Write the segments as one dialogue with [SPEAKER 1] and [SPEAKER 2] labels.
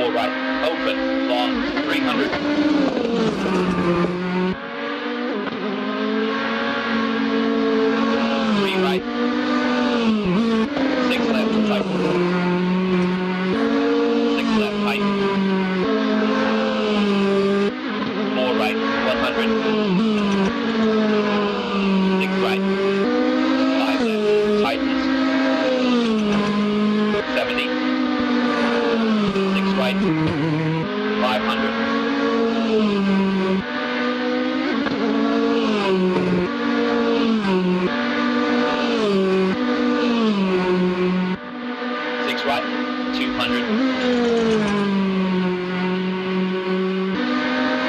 [SPEAKER 1] 4 right, open, long, 300. 3 right. 6 left, tight. 6 left, tight. 4 right, 100. 6 right. 5 left, tightens. 70. 6 right. 500. 6 right, 200.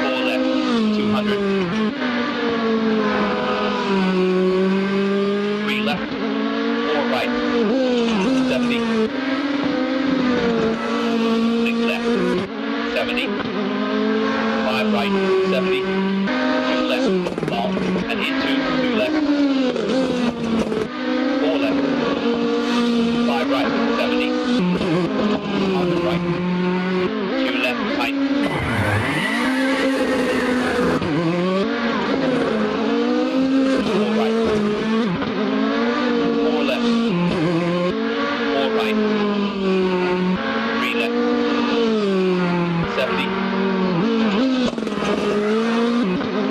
[SPEAKER 1] 4 left, 200. 3 left, 4 right, 70. 6 left, 70. 5 right, 70. 2 left, long, and into 2 left. 4 left. 5 right, 70. On the right. 2 left, tight. 4 right. 4 left. 4 right. 3 left. 70.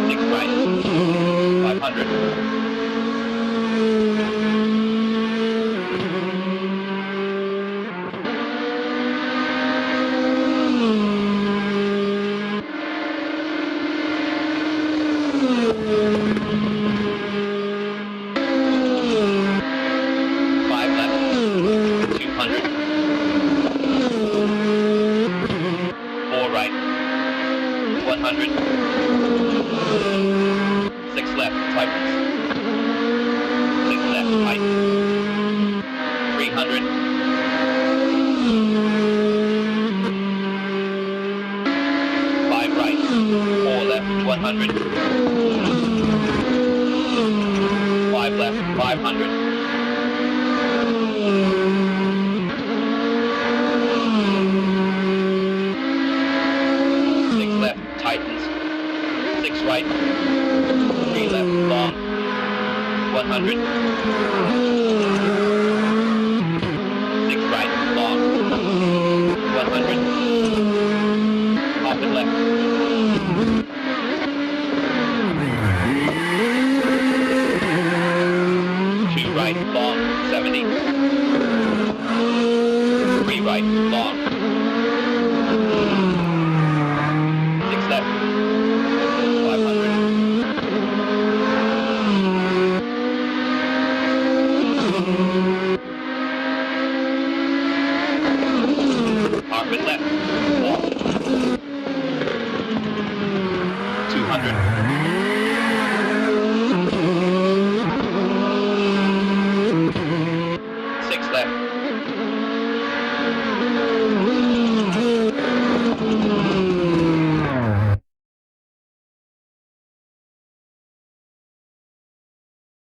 [SPEAKER 1] 6 right. 500. 5 left, 200. 4 right, 100. 6 left, tightens. 6 left, tight. 300. 5 right, 4 left, 100. 5 left, 500. 6 left, tightens. 6 right. 3 left, long. 100. 6 right, long. 100. Off and left. 2 right, long, 70. 3 right, long. 6 left, 500. Park and left, long.